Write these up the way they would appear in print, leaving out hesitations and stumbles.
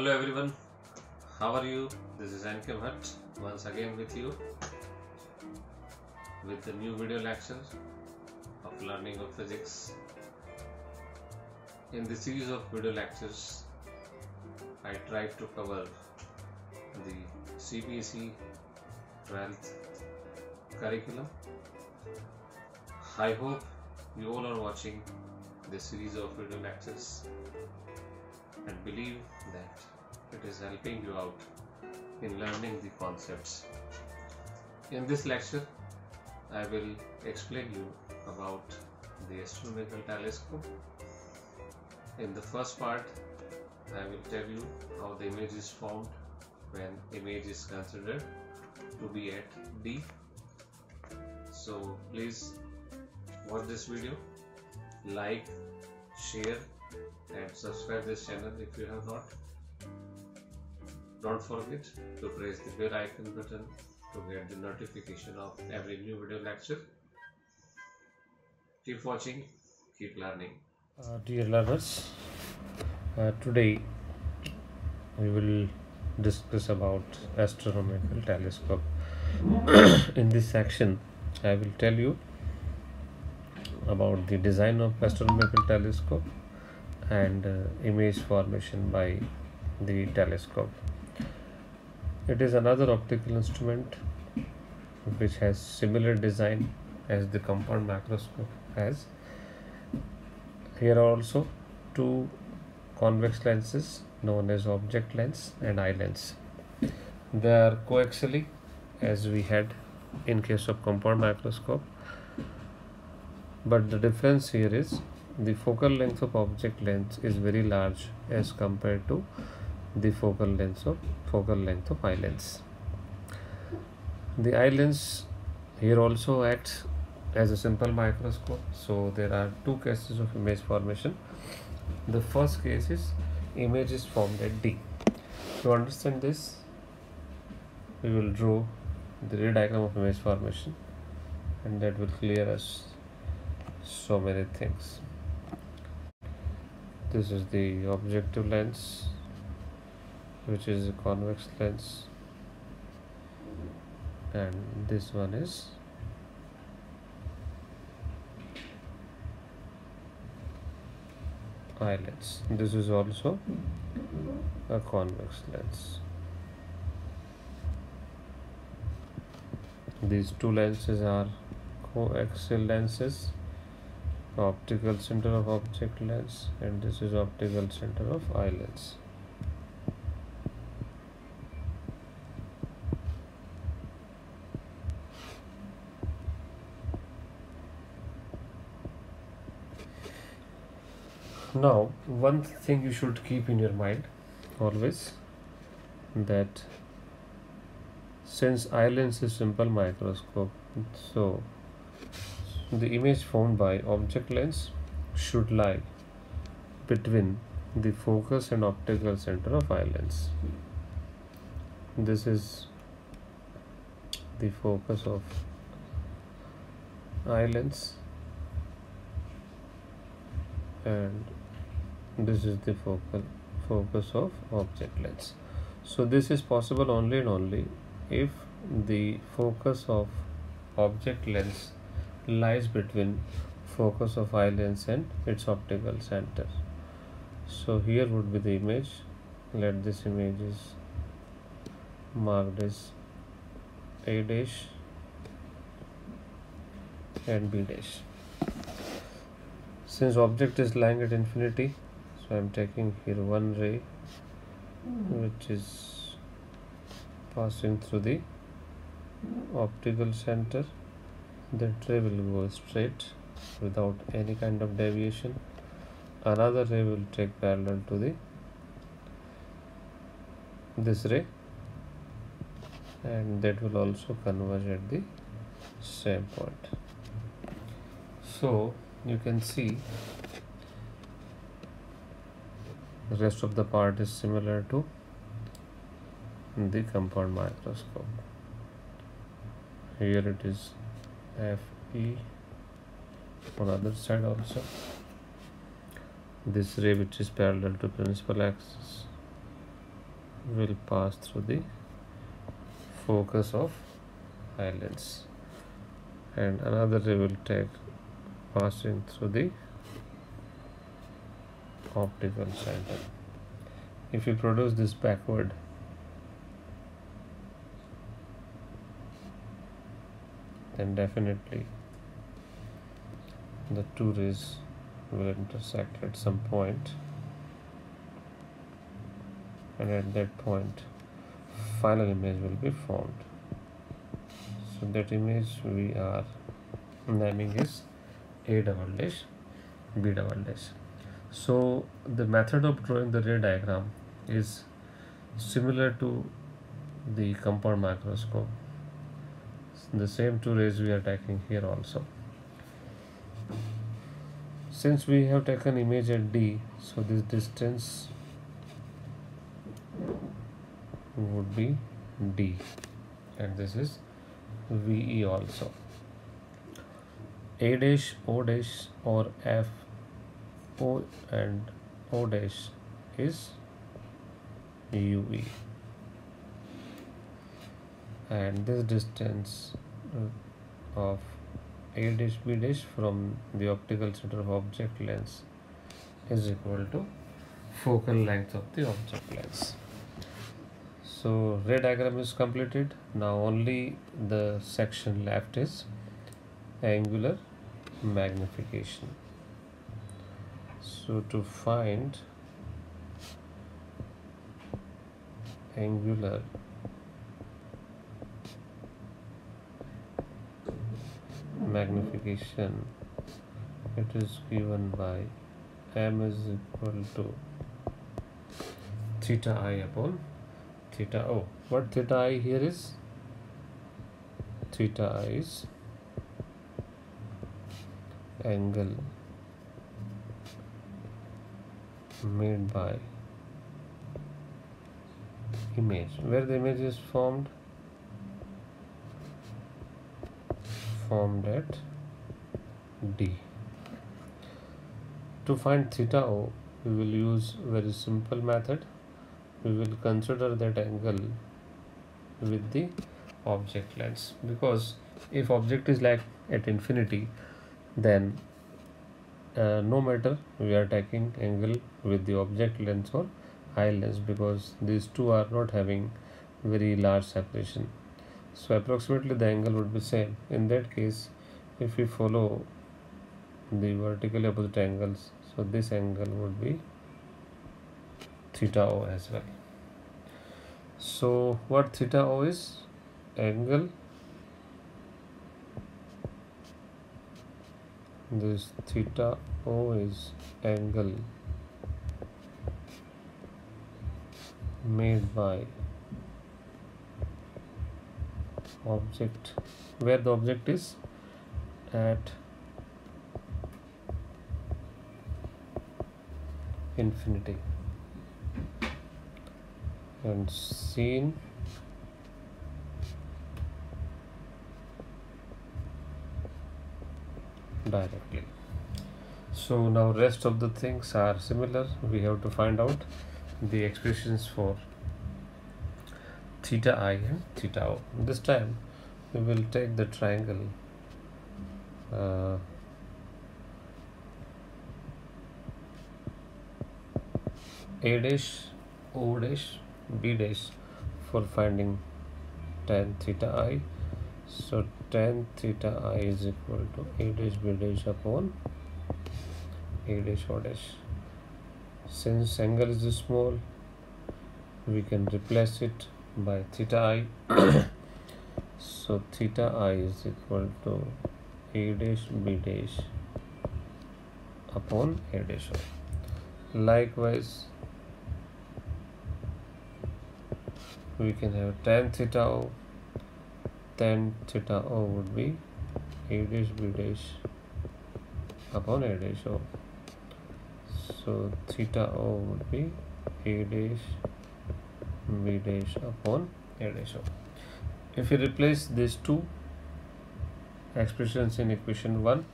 Hello everyone, how are you? This is Bhatt once again with you with the new video lecture of learning of physics. In this series of video lectures, I tried to cover the CBSE 12th curriculum. I hope you all are watching this series of video lectures and believe that it is helping you out in learning the concepts. In this lecture, I will explain you about the astronomical telescope. In the first part, I will tell you how the image is formed when image is considered to be at D. So please watch this video, like, share and subscribe this channel if you have not. Don't forget to press the bell icon button to get the notification of every new video lecture. Keep watching, keep learning. Dear learners, today we will discuss about astronomical telescope. In this section, I will tell you about the design of astronomical telescope and image formation by the telescope. It is another optical instrument which has similar design as the compound microscope has. Here are also two convex lenses known as object lens and eye lens. They are coaxially as we had in case of compound microscope, but the difference here is the focal length of object lens is very large as compared to the focal length of eye lens. The eye lens here also acts as a simple microscope, so there are two cases of image formation. The first case is image is formed at D. To understand this, we will draw the ray diagram of image formation, and that will clear us so many things. This is the objective lens, which is a convex lens, and this one is eye lens. This is also a convex lens. These two lenses are coaxial lenses, optical center of object lens, and this is optical center of eye lens. Now, one thing you should keep in your mind always, that since eye lens is simple microscope, so the image formed by object lens should lie between the focus and optical center of eye lens. This is the focus of eye lens, and this is the focus of object lens. So this is possible only and only if the focus of object lens lies between focus of eye lens and its optical center. So here would be the image. Let this image is marked as A dash and B dash. Since object is lying at infinity, so I am taking here one ray which is passing through the optical center. That ray will go straight without any kind of deviation. Another ray will take parallel to this ray, and that will also converge at the same point. So you can see the rest of the part is similar to the compound microscope. Here it is Fe on the other side also. This ray which is parallel to principal axis will pass through the focus of eye lens, and another ray will take passing through the optical center. If you produce this backward, then definitely the two rays will intersect at some point, and at that point final image will be formed. So that image we are naming is A double dash B double dash. So the method of drawing the ray diagram is similar to the compound microscope. The same two rays we are taking here also. Since we have taken image at D, so this distance would be D, and this is VE also. A dash, O dash, or F, O and O dash is UE, and this distance of A dash B dash from the optical center of object lens is equal to focal length of the object lens. So ray diagram is completed. Now only the section left is angular magnification. So to find angular magnification, it is given by m is equal to theta I upon theta O. What theta I here is? Theta I is angle made by image. Where the image is formed at D. To find theta O, we will use very simple method. We will consider that angle with the object lens, because if object is like at infinity, then no matter we are taking angle with the object lens or eye lens, because these two are not having very large separation. So approximately the angle would be same. In that case, if we follow the vertically opposite angles, so this angle would be theta O as well. So what theta O is? Angle, this theta O is angle made by object, where the object is at infinity, and seen directly. So now rest of the things are similar. We have to find out the expressions for theta I and theta O. This time we will take the triangle A dash, O dash, B dash for finding tan theta I. So tan theta I is equal to A dash B dash upon A dash O dash. Since angle is small, we can replace it by theta I. So theta I is equal to A dash B dash upon A dash O. Likewise, we can have tan theta O. Tan theta O would be A dash B dash upon A dash O. So theta O would be A dash B dash upon A dash O. If you replace these two expressions in equation 1,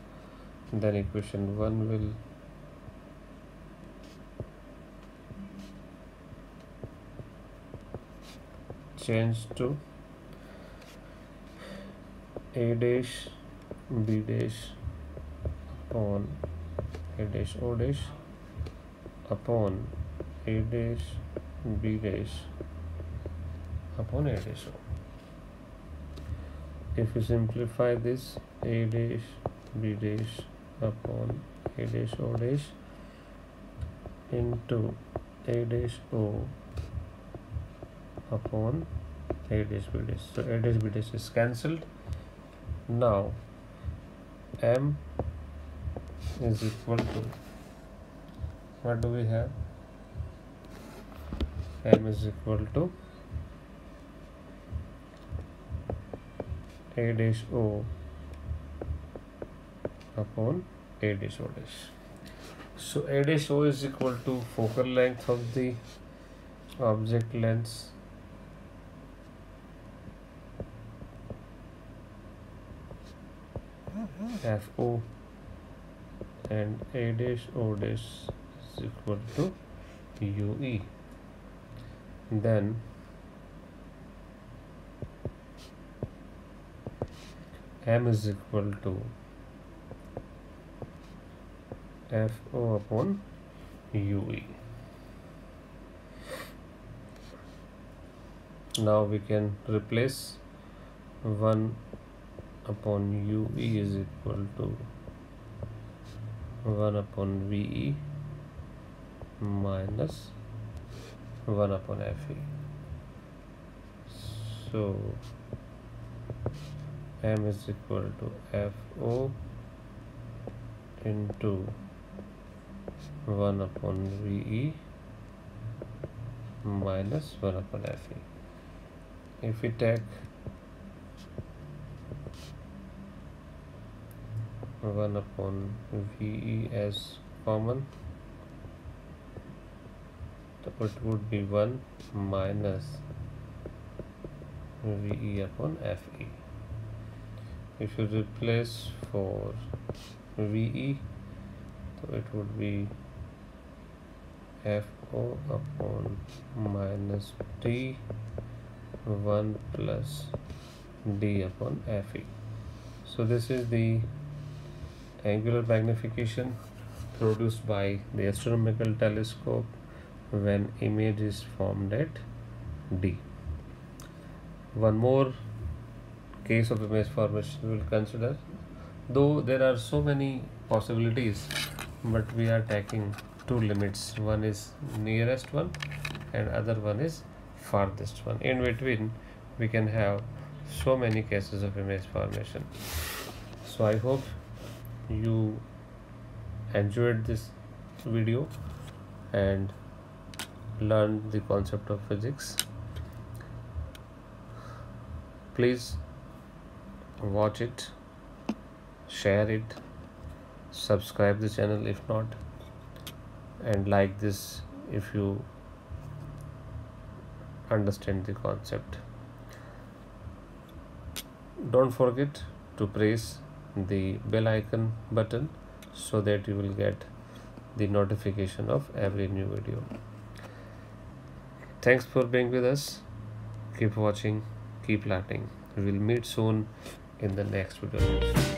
then equation 1 will change to A dash B dash upon A dash O dash upon A dash B dash upon A dash O. If you simplify this, A dash B dash upon A dash O dash into A dash O upon A dash B dash. So A dash B dash is cancelled. Now M is equal to, what do we have? M is equal to A dash O upon A dash O dash. So A dash O is equal to focal length of the object lens FO, and A dash O dash is equal to UE. Then M is equal to FO upon UE. Now we can replace 1 upon UE is equal to 1 upon VE minus 1 upon FE. So M is equal to FO into 1 upon VE minus 1 upon FE. If we take 1 upon VE as common, so it would be 1 minus VE upon FE. If you replace for VE, so it would be FO upon minus D 1 plus D upon FE. So this is the angular magnification produced by the astronomical telescope when image is formed at D. One more case of image formation we will consider, though there are so many possibilities, but we are taking two limits. One is nearest one and other one is farthest one. In between we can have so many cases of image formation. So I hope you enjoyed this video and learned the concept of physics. Please watch it, share it, subscribe the channel if not, and like this if you understand the concept. Don't forget to press the bell icon button so that you will get the notification of every new video. Thanks for being with us. Keep watching, keep learning. We will meet soon in the next video.